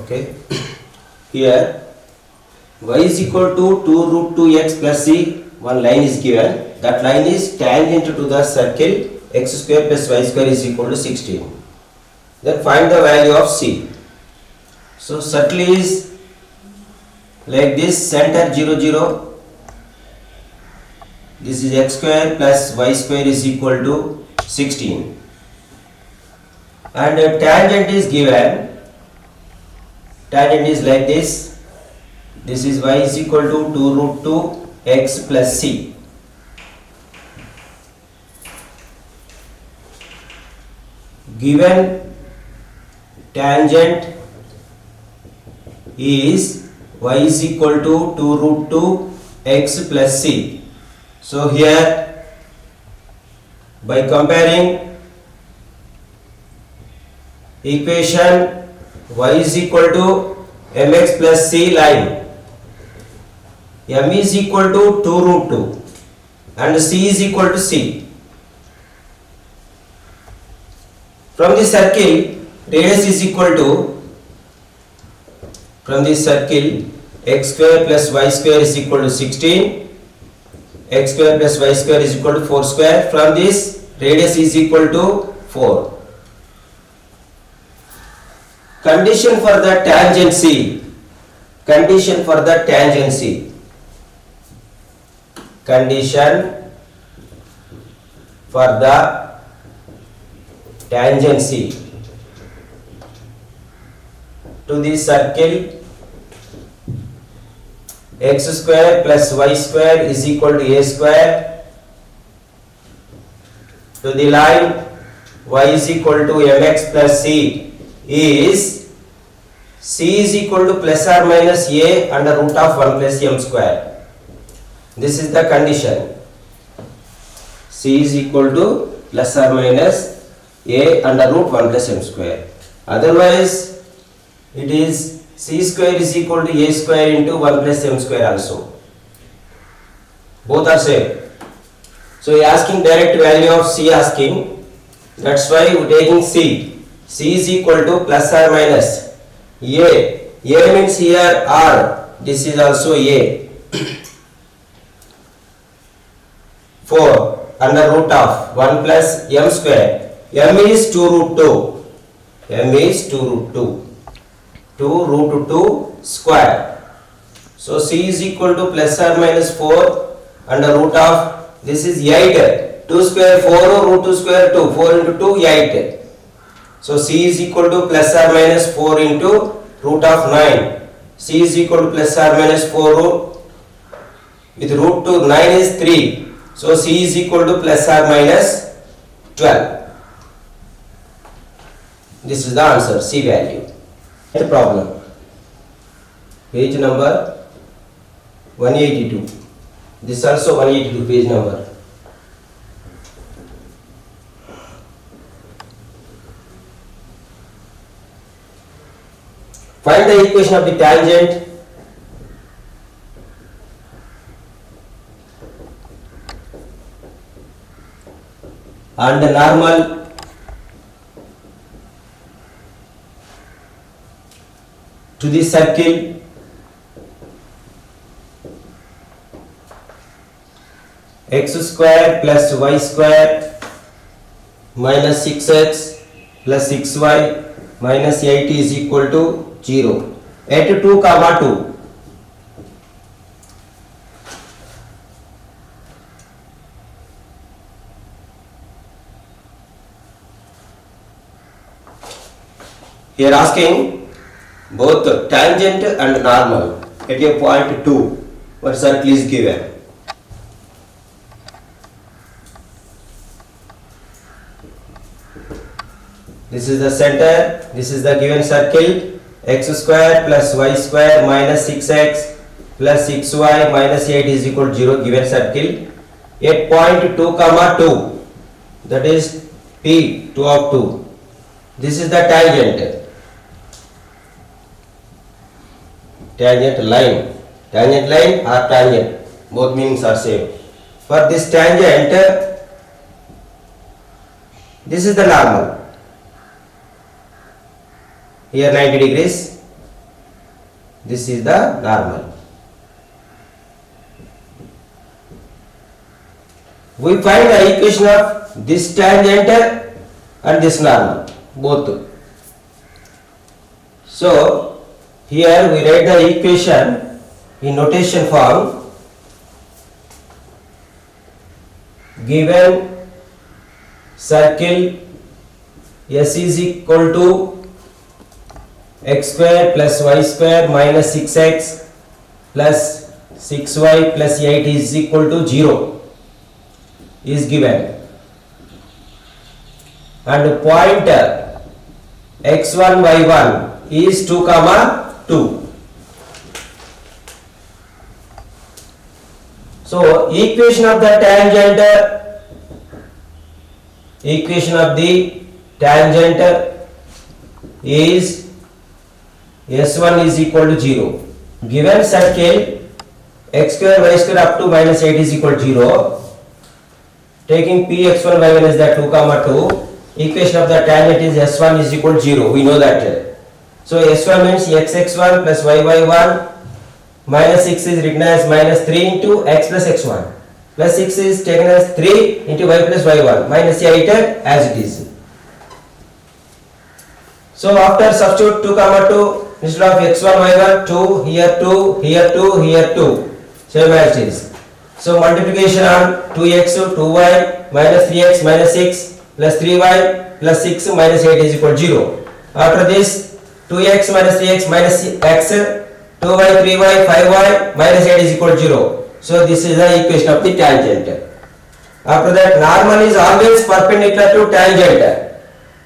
Okay. Here y is equal to 2 root 2x plus c. One line is given. That line is tangent to the circle x square plus y square is equal to 16. Then find the value of c. So circle is like this, center 0 0. This is x square plus y square is equal to 16. And tangent is given. Tangent is like this. This is y is equal to 2 root 2 x plus c. Given tangent is y is equal to 2 root 2 x plus c. So here by comparing equation y is equal to mx plus c line, m is equal to 2 root 2 and c is equal to c. From the circle radius is equal to, from the circle x square plus y square is equal to 16, x square plus y square is equal to 4 square. From this radius is equal to 4. Condition for the tangency. Condition for the tangency. Condition for the tangency to the circle x square plus y square is equal to a square, to the line y is equal to mx plus c is c is equal to plus or minus a under root of 1 plus m square. This is the condition. C is equal to plus or minus a under root 1 plus m square. Otherwise it is c square is equal to a square into 1 plus m square also. Both are same. So he asking direct value of c asking. That's why we taking c. C is equal to plus or minus a. A means here r. This is also a. 4 under root of 1 plus m square. M is 2 root 2. M is 2 root 2. 2 root 2 square. So c is equal to plus or minus 4 under root of, this is 8. 2 square 4, root 2 square 2. 4 into 2 8. So c is equal to plus or minus 4 into root of 9. C is equal to plus or minus 4 with root 2, 9 is 3. So c is equal to plus or minus 12. This is the answer, c value. The problem. Page number 182. This also 182 page number. Find the equation of the tangent and the normal to the circle x square plus y square minus 6x plus 6y minus 8 is equal to 0 at 2 comma 2. Here asking both tangent and normal at a point 2 where circle is given. This is the center, this is the given circle, x square plus y square minus 6x plus 6y minus 8 is equal to 0, given circle at point 2 comma 2, that is P 2 of 2. This is the tangent. Tangent line or tangent, both meanings are same. For this tangent, this is the normal. Here 90 degrees, This is the normal. We find the equation of this tangent and this normal, both. So, here we write the equation in notation form. Given circle S is equal to x square plus y square minus 6x plus 6y plus 8 is equal to 0 is given, and point x1 y1 is 2 comma 2. So equation of the tangent is S1 is equal to 0. Given circle x square y square up to minus 8 is equal to 0. Taking p x1 y1 is that 2 comma 2. Equation of the tangent is S1 is equal to 0. We know that. So S1 means xx1 plus yy1 minus 6 is written as minus 3 into x plus x1 plus 6 is taken as 3 into y plus y1 minus 8 as it is. So after substitute 2 comma 2 instead of x1 y1 2 here 2 here 2 here 2 same as it is. So multiplication on 2x 2y minus 3x minus 6 plus 3y plus 6 minus 8 is equal to 0. After this 2x minus 3x minus x 2y 3y 5y minus 8 is equal to 0. So this is the equation of the tangent. After that normal is always perpendicular to tangent.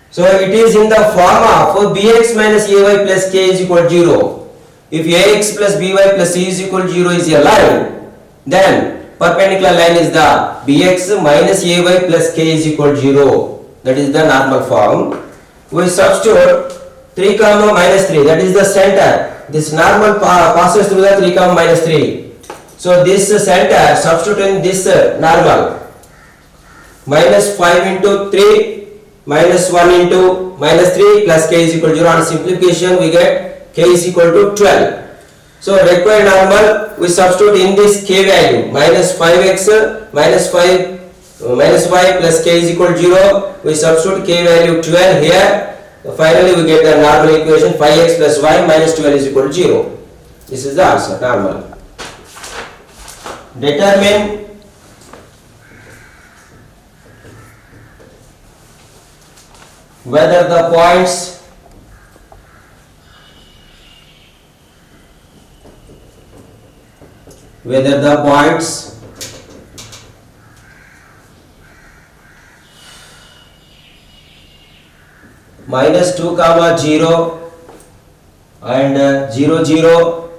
So it is in the form of bx minus ay plus k is equal to 0. If ax plus by plus c is equal to 0 is a line, then perpendicular line is the bx minus ay plus k is equal to 0. That is the normal form. We substitute 3 comma minus 3, that is the center. This normal passes through the 3 comma minus 3. So this center substitute in this normal. Minus 5 into 3 minus 1 into minus 3 plus k is equal to 0. On simplification we get k is equal to 12. So required normal we substitute in this k value minus 5x minus 5 minus y plus k is equal to 0. We substitute k value 12 here. Finally we get the normal equation 5x plus y minus 12 is equal to 0. This is the answer, normal. Determine whether the points minus 2 comma 0 and 0 0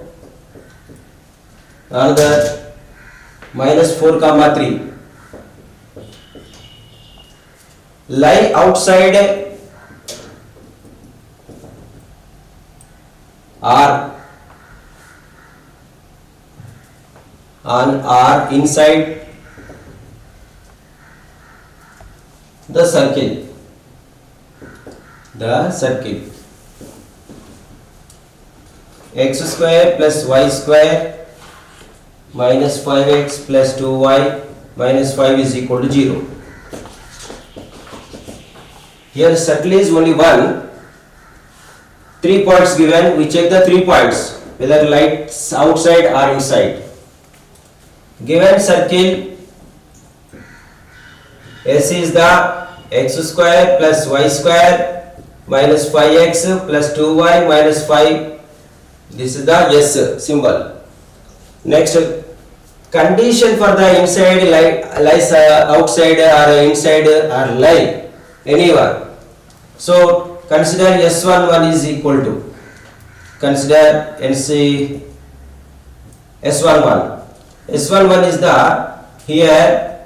another minus 4 comma 3 lie outside or inside the circle. X square plus y square minus 5x plus 2y minus 5 is equal to 0. Here circle is only one. 3 points given. We check the 3 points whether lies outside or inside. Given circle S is the x square plus y square minus 5x plus 2y minus 5. This is the S symbol. Next, condition for the inside lies outside or inside or lie anywhere. So consider S11 is equal to, consider NC S11. S11 is the here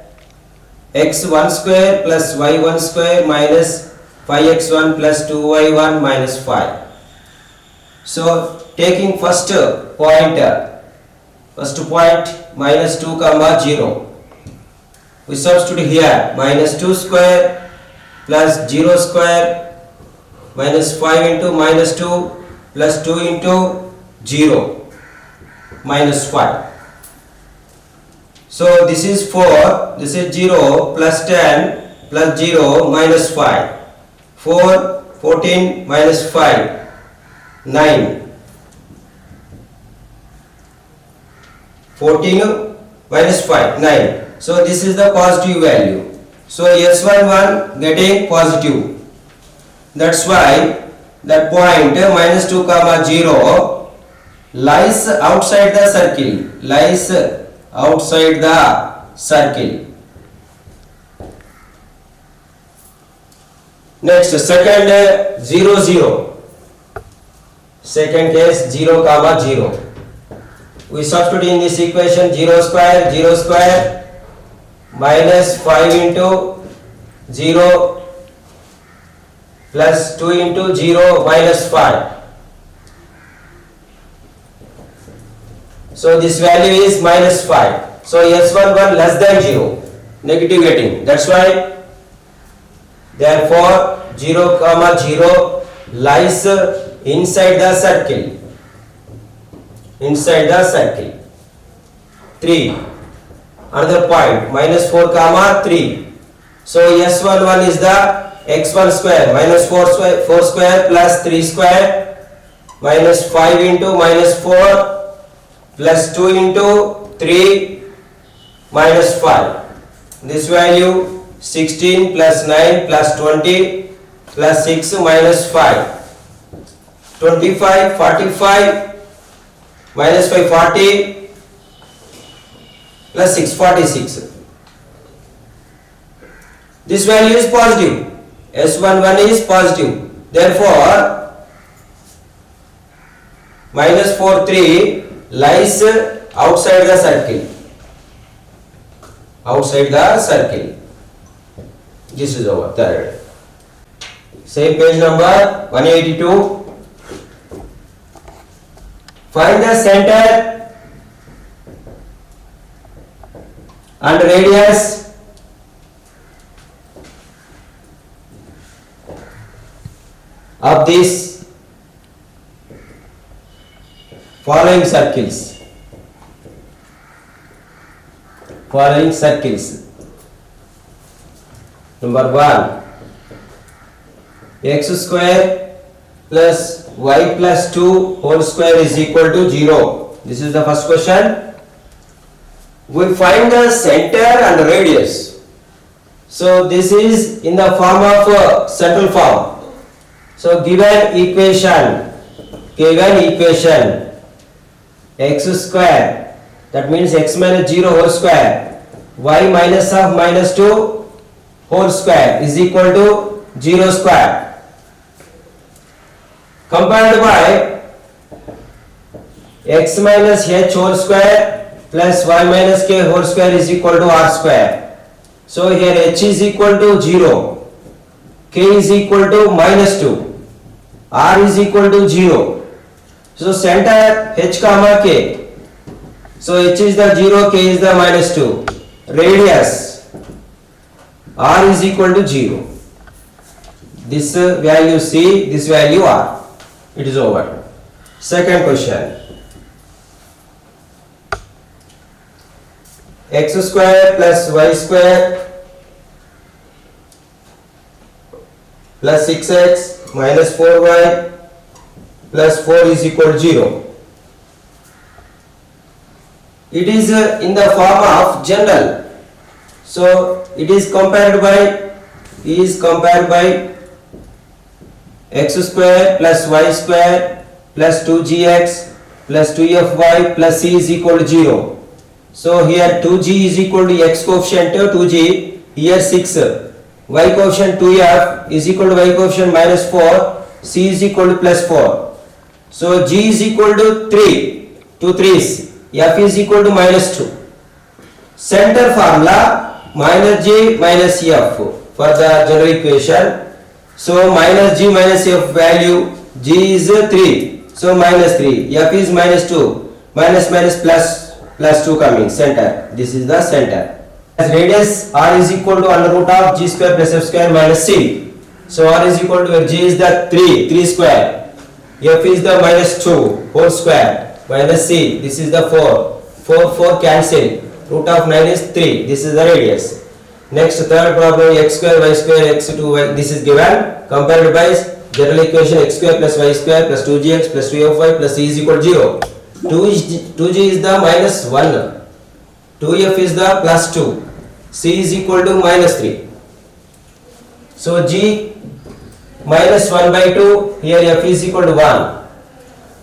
x1 square plus y1 square minus 5x1 plus 2y1 minus 5. So taking first point minus 2 comma 0. We substitute here minus 2 square plus 0 square minus 5 into minus 2 plus 2 into 0 minus 5. So this is 4, this is 0 plus 10 plus 0 minus 5. 4, 14 minus 5, 9. 14 minus 5, 9. So this is the positive value. So S11 getting positive. That's why that point minus 2 comma 0 lies outside the circle. Lies outside the circle. Next, second 0 0. Second case 0 comma 0. We substitute in this equation 0 square minus 5 into 0 plus 2 into 0 minus 5. So this value is minus 5. So S11 less than 0. Negative getting. That's why therefore 0 comma 0 lies inside the circle. Inside the circle. 3. Another point minus 4 comma 3. So S11 is the x1 square minus 4 square plus 3 square minus 5 into minus 4 plus 2 into 3 minus 5. This value 16 plus 9 plus 20 plus 6 minus 5. 25, 45 minus 5, 40 plus 6, 46. This value is positive. S11 is positive. Therefore, minus 4, 3 lies outside the circle. Outside the circle. This is our third. Same page number 182. Find the center and radius of these following circles. Following circles. Number 1, x square plus y plus 2 whole square is equal to 0. This is the first question. We find the center and radius. So this is in the form of central form. So given equation x square, that means x minus 0 whole square, y minus of minus 2 whole square is equal to 0 square. Compared by x minus h whole square plus y minus k whole square is equal to r square. So here h is equal to 0, k is equal to minus 2, r is equal to 0. So center h comma k. So h is the 0, k is the minus 2. Radius r is equal to 0. This value c, this value r. It is over. Second question. X square plus y square plus 6x minus 4y plus 4 is equal to 0. It is in the form of general. So it is compared by x square plus y square plus 2gx plus 2fy plus c is equal to 0. So here 2g is equal to x coefficient 2g, here 6, y coefficient 2f is equal to y coefficient minus 4, c is equal to plus 4. So g is equal to 3, 2 3's, f is equal to minus 2. Center formula minus g minus f for the general equation. So minus g minus f value, g is 3, so minus 3, f is minus 2, minus plus 2 coming, center. This is the center. As radius r is equal to under root of g square plus f square minus c. So r is equal to, g is the 3 square F is the minus 2 whole square minus C, this is the 4. 4 cancel. Root of 9 is 3. This is the radius. Next third problem, x square y square x2y, this is given. Compared by general equation x square plus y square plus 2gx plus 2fy plus c is equal to 0. 2g is the minus 1. 2f is the plus 2. C is equal to minus 3. So g minus 1 by 2, here f is equal to 1.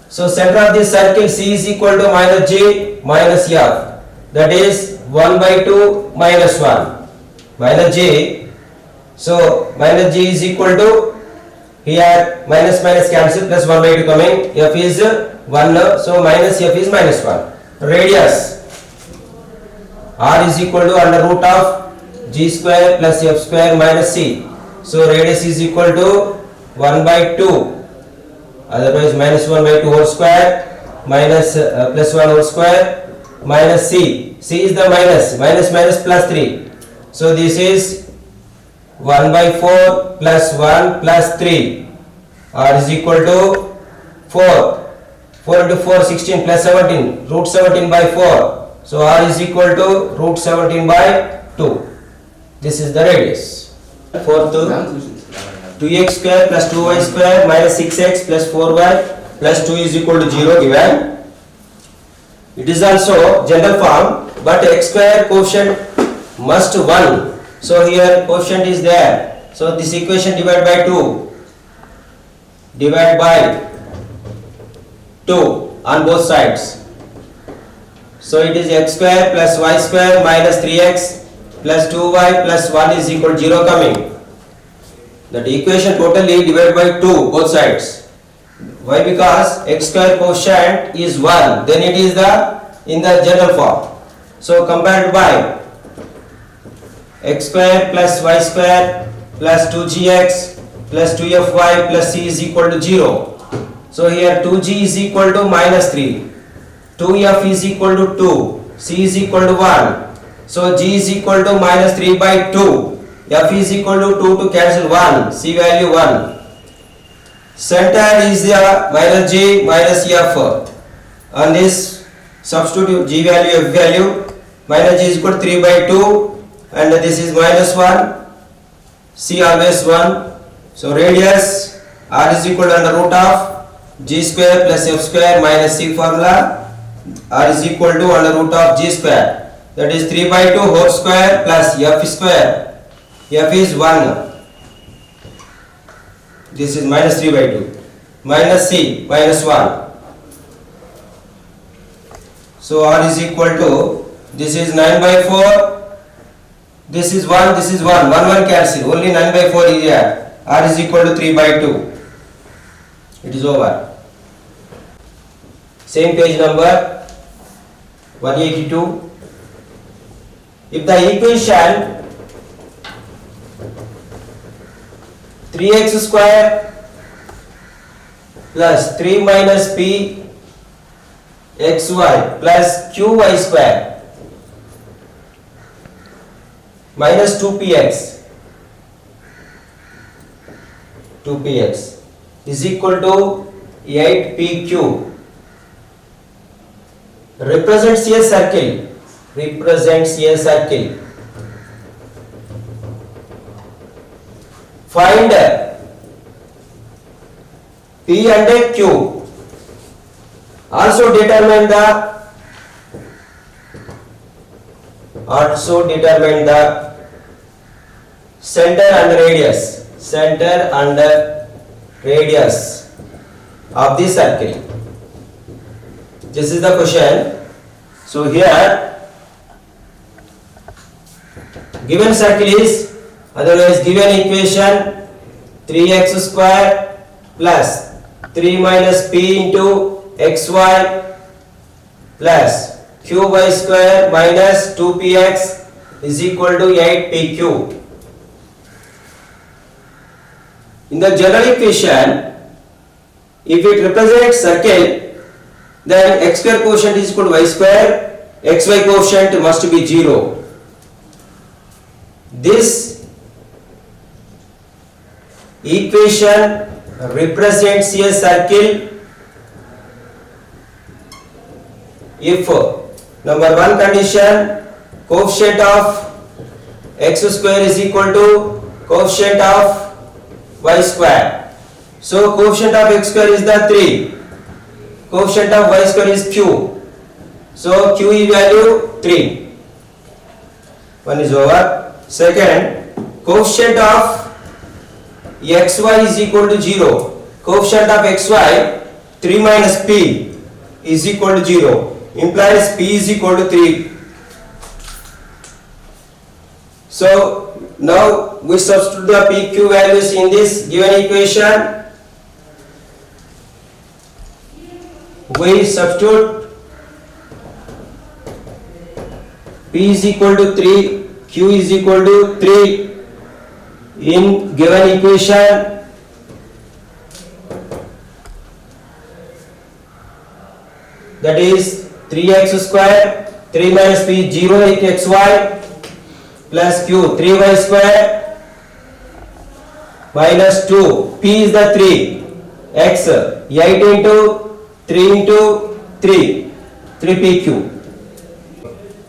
So center of this circle C is equal to minus g minus f. That is 1 by 2 minus 1 minus g. So minus g is equal to, here minus minus cancel, plus 1 by 2 coming, f is 1, so minus f is minus 1. Radius r is equal to under root of g square plus f square minus c. So radius is equal to 1 by 2, otherwise minus 1 by 2 whole square minus plus 1 whole square minus c. C is the minus plus 3. So this is 1 by 4 plus 1 plus 3. R is equal to 4. 4 into 4, 16 plus 17. Root 17 by 4. So R is equal to root 17 by 2. This is the radius. Fourth, 2x square plus 2y square minus 6x plus 4y plus 2 is equal to 0 given. It is also general form, but x square quotient must 1. So here quotient is there. So this equation divided by 2. Divide by 2 on both sides. So it is x square plus y square minus 3x plus 2y plus 1 is equal to 0 coming. That equation totally divided by 2 both sides. Why? Because x square quotient is 1, then it is in the general form. So compared by x square plus y square plus 2gx plus 2fy plus c is equal to 0. So here 2g is equal to minus 3, 2f is equal to 2, c is equal to 1. So g is equal to minus 3 by 2. F is equal to 2 to cancel 1, C value 1. Center is the minus G minus F. On this substitute G value, F value, minus G is equal to 3 by 2 and this is minus 1, C always 1. So radius R is equal to under root of G square plus F square minus C formula. R is equal to under root of G square, that is 3 by 2 whole square plus F square. F is 1, this is minus 3 by 2, minus C minus 1. So R is equal to, this is 9 by 4, this is 1, this is 1, 1 cancel, only 9 by 4 is here. R is equal to 3 by 2. It is over. Same page number 182. If the equation 3x square plus 3 minus p xy plus qy square minus 2px is equal to 8pq represents a circle. Find P and Q. Also determine the center and radius of the circle. This is the question. So here given circle is, otherwise given equation 3x square plus 3 minus p into xy plus qy square minus 2px is equal to 8pq. In the general equation, if it represents circle, then x square quotient is equal to y square, xy quotient must be 0. This equation represents a circle if number one condition coefficient of x square is equal to coefficient of y square. So coefficient of x square is the 3, coefficient of y square is q, so q is value 3. One is over. Second, coefficient of xy is equal to 0, coefficient of xy 3 minus p is equal to 0, implies p is equal to 3. So now we substitute the pq values in this given equation. We substitute p is equal to 3, q is equal to 3 in given equation. That is 3x square, 3 minus p 0 xy plus q 3y square minus 2, p is the 3, x 8 into 3 into 3, 3pq.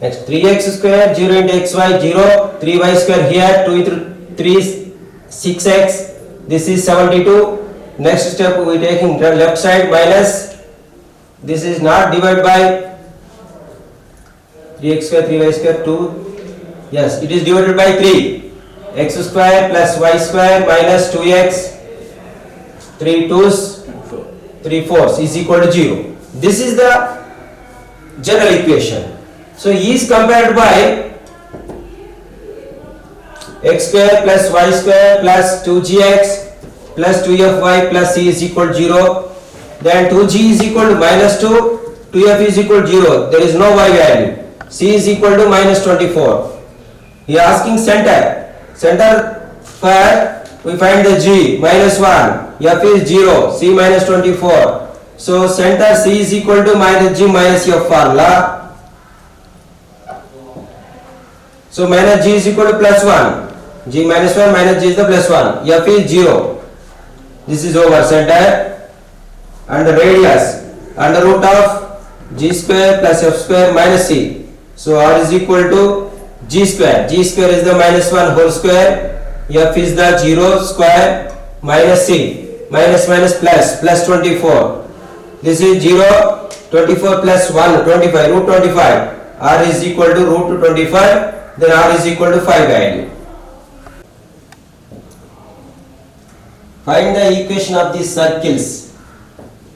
Next 3x square 0 into xy 0, 3y square here 2 into 3 6x, this is 72. Next step we taking the left side minus, this is not divided by 3x square 3y square 2, yes it is divided by 3, x square plus y square minus 2x 3 2's 3 4's is equal to 0. This is the general equation. So E is compared by x square plus y square plus 2gx plus 2fy plus c is equal to 0. Then 2g is equal to minus 2, 2f is equal to 0. There is no y value. C is equal to minus 24. He is asking center. Center for we find the g minus 1, f is 0, c minus 24. So center c is equal to minus g minus f formula. So minus g is equal to plus 1. G minus 1 minus g is the plus 1. F is 0. This is over center. And the radius under root of g square plus f square minus c. So r is equal to g square. G square is the minus 1 whole square. F is the 0 square minus c. Minus minus plus, plus 24. This is 0, 24 plus 1, 25, root 25. R is equal to root 25. Then r is equal to 5 value. Find the equation of these circles.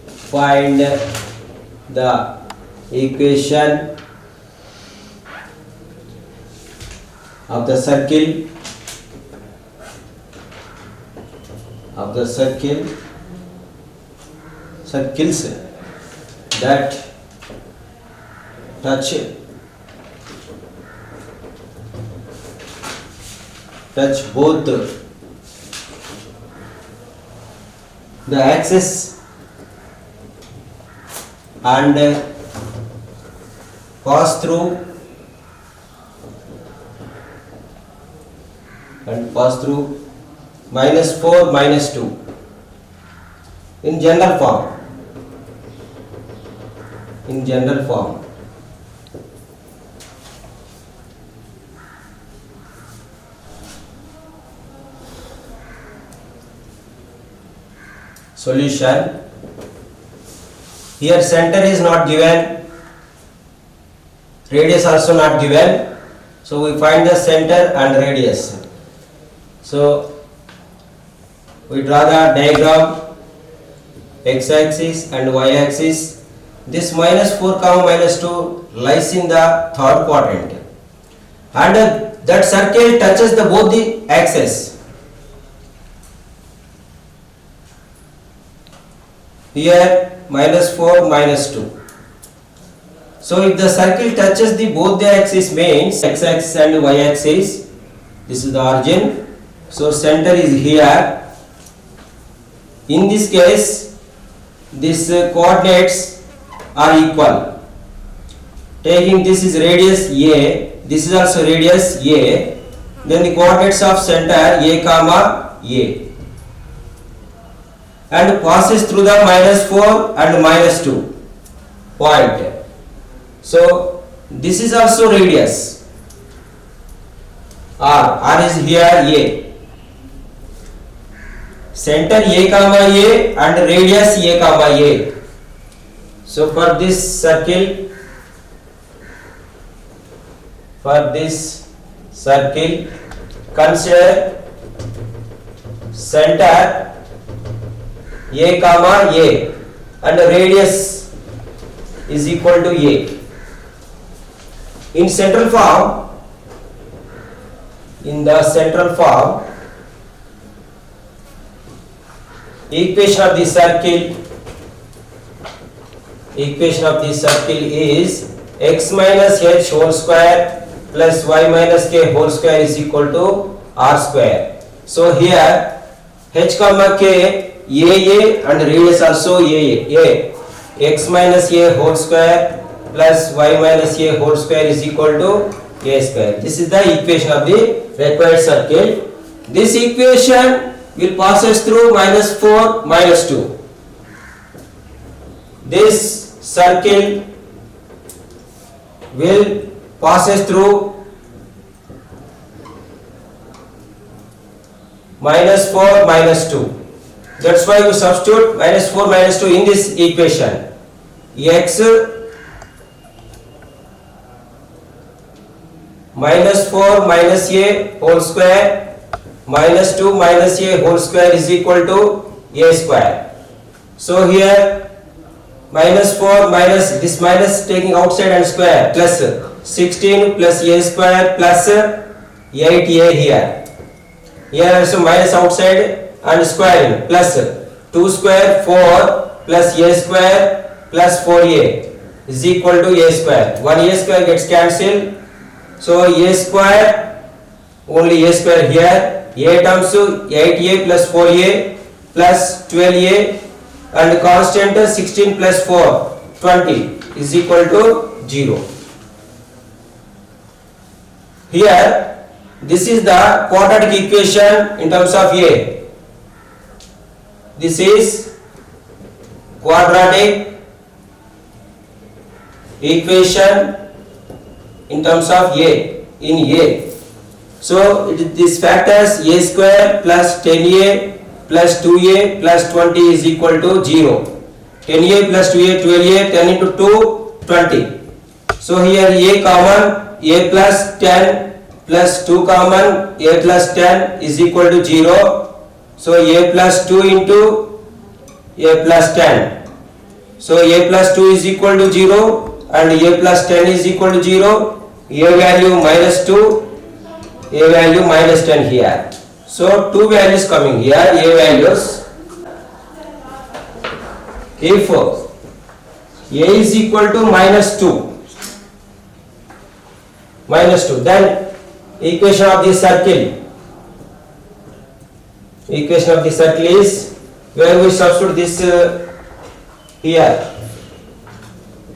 Find the equation of the circle circles that touch both the axis and pass through minus 4 minus 2 in general form. Solution. Here center is not given, radius also not given, so we find the center and radius. So we draw the diagram, x-axis and y-axis. This minus 4 comma minus 2 lies in the third quadrant, and that circle touches both the axes. Here minus 4 minus 2. So if the circle touches both the axes means x-axis and y-axis, this is the origin. So center is here. In this case, these coordinates are equal. Taking this is radius a, this is also radius a. Then the coordinates of center a comma a. and passes through the -4 and -2 point. So this is also radius. R is here A. Center A comma A and radius A comma A. So for this circle, consider center A comma A and radius is equal to A. In the central form, equation of the circle is x minus h whole square plus y minus k whole square is equal to r square. So here h comma k a and radius also a. X minus a whole square plus y minus a whole square is equal to a square. This is the equation of the required circle. This equation will passes through -4, -2. This circle will passes through -4, -2. That's why you substitute -4, -2 in this equation. X -4 minus a whole square -2 minus a whole square is equal to a square. So here -4 minus this minus taking outside and square plus 16 plus a square plus 8a here. Here also minus outside and squaring plus 2 square 4 plus a square plus 4a is equal to a square. One a square gets cancelled. So a square, only a square here, a terms 8a plus 4a plus 12a and constant 16 plus 4 20 is equal to 0. Here this is the quadratic equation in terms of a. This is quadratic equation in terms of a in a. So these factors a square plus 10a plus 2a plus 20 is equal to 0. 10a plus 2a 12a, 10 into 2 20. So here a common, a plus 10 plus 2 common, a plus 10 is equal to 0. So a plus 2 into a plus 10. So a plus 2 is equal to 0 and a plus 10 is equal to 0. A value -2, a value -10 here. So two values coming here, a values. If a is equal to -2, then equation of the circle is where we substitute this here,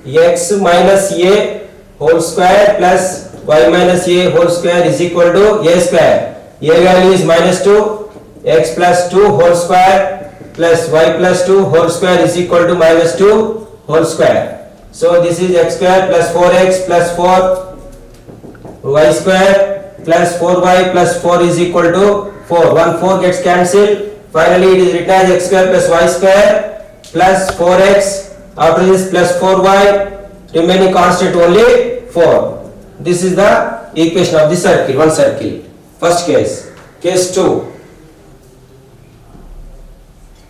x minus a whole square plus y minus a whole square is equal to a square. A value is -2, x plus 2 whole square plus y plus 2 whole square is equal to -2 whole square. So this is x square plus 4x plus 4 y square plus 4y plus 4 is equal to 4. 1 4 gets cancelled. Finally it is written as x square plus y square plus 4x. After this plus 4y, remaining constant only 4. This is the equation of the circle, one circle. First case. Case 2.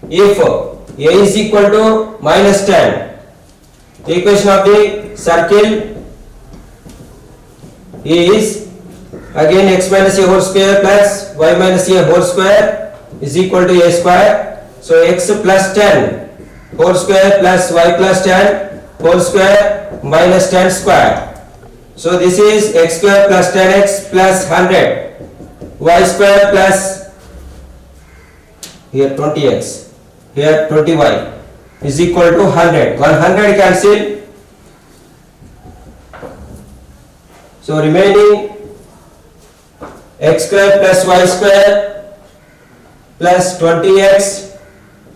If a is equal to -10, the equation of the circle is again x minus a whole square plus y minus a whole square is equal to a square. So x plus 10 whole square plus y plus 10 whole square minus 10 square. So this is x square plus 10x plus 100, y square plus here 20x, here 20y is equal to 100. 100 cancel. So remaining x square plus y square plus 20x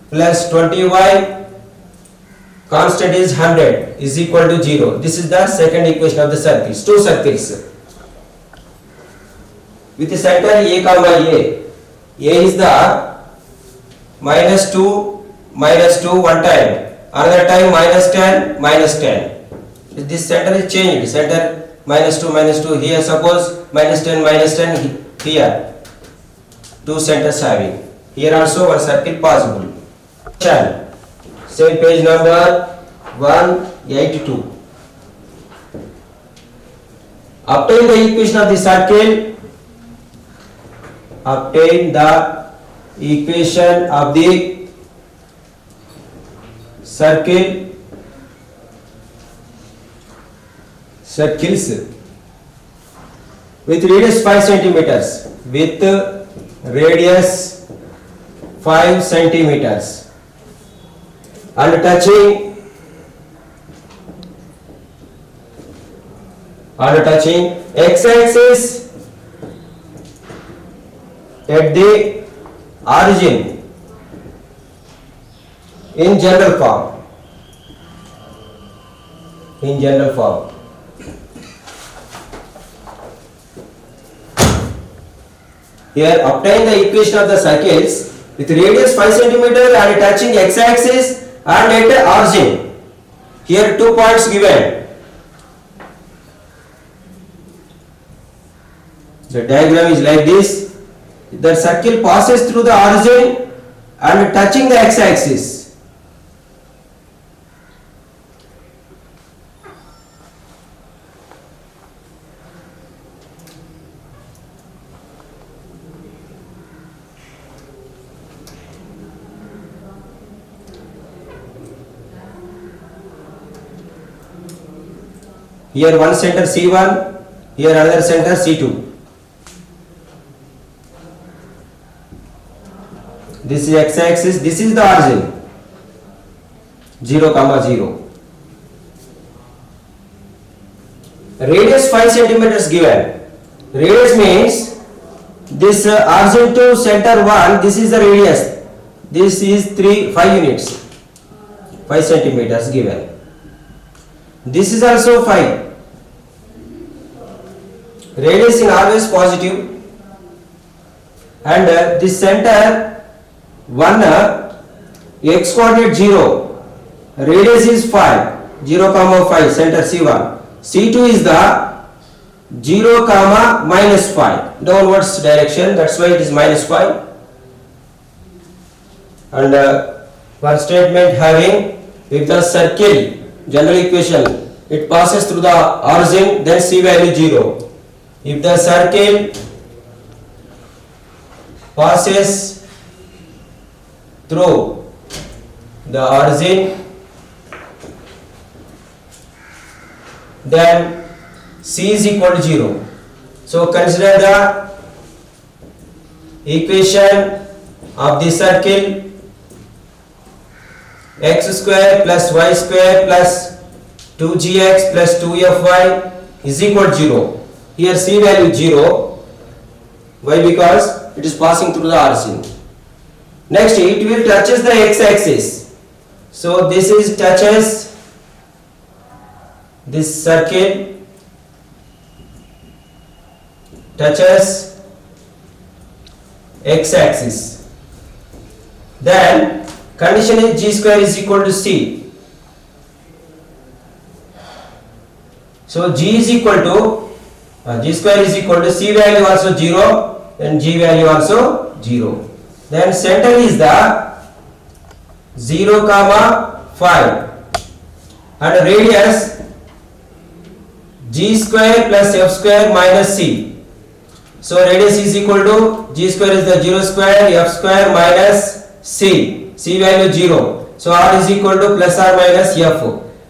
plus 20y constant is 100 is equal to 0. This is the second equation of the circles. Two circles with the center a comma a. A is the minus 2 one time, another time minus 10. This center is changed. Center minus 2 here. Suppose minus 10 here. Two centers having. Here also one circle possible. Same page number 182. Obtain the equation of the circle. Obtain the equation of the circles with radius 5 centimeters. With radius 5 centimeters. And touching x-axis at the origin in general form. Here obtain the equation of the circles with radius 5 centimeter and touching x-axis and at the origin. Here 2 points given. The diagram is like this. The circle passes through the origin and touching the x-axis. Here one center C1, here another center C2. This is x-axis, this is the origin. 0, 0. Radius 5 centimeters given. Radius means this origin to center 1, this is the radius. This is 5 units. 5 centimeters given. This is also 5. Radius is always positive. And this center 1 x coordinate 0, radius is 5, 0, 5, center C1. C2 is the 0, minus 5, downwards direction, that's why it is minus 5. And one statement having, if the circle, general equation, it passes through the origin, then C value 0. If the circle passes through the origin, then C is equal to 0. So consider the equation of the circle x square plus y square plus 2gx plus 2fy is equal to 0. Here C value 0. Why? Because it is passing through the origin. Next, it will touches the x-axis. So this is touches this circle, touches x-axis. Then condition is g square is equal to c. So g is equal to g square is equal to c value also 0 and g value also 0. Then center is the 0, 5 and radius g square plus f square minus c. So radius is equal to g square is the 0 square, f square minus c. C value 0. So r is equal to plus or minus f.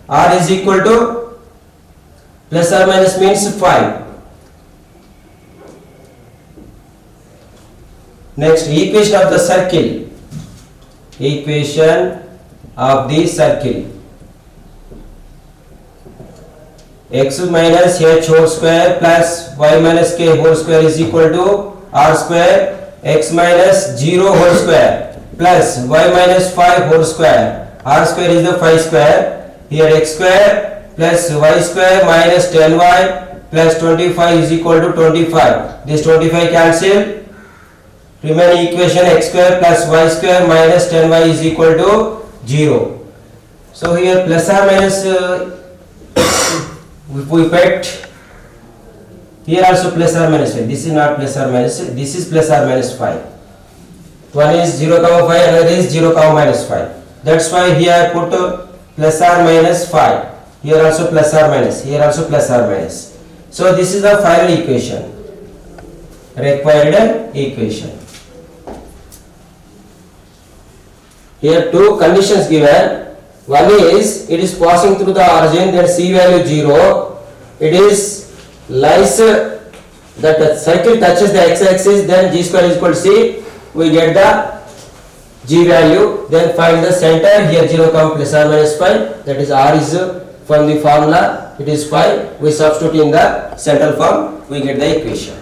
R is equal to plus or minus means 5. Next, equation of the circle. Equation of the circle. X minus h whole square plus y minus k whole square is equal to r square. X minus 0 whole square plus y minus 5 whole square. R square is the 5 square. Here x square plus y square minus 10y plus 25 is equal to 25. This 25 cancel. Remaining equation x square plus y square minus 10y is equal to 0. So here plus or minus we put here also plus or minus 5. This is not plus or minus, this is plus or minus 5. One is 0 comma 5, another is 0 comma minus 5. That's why here I put plus or minus 5. Here also plus or minus, here also plus or minus. So this is the final equation, required equation. Here two conditions given. One is it is passing through the origin, then C value 0. It is lies that the cycle touches the x-axis, then g square is equal to c. We get the g value, then find the center. Here 0 comma plus or minus 5, that is r is from the formula, it is 5. We substitute in the central form, we get the equation.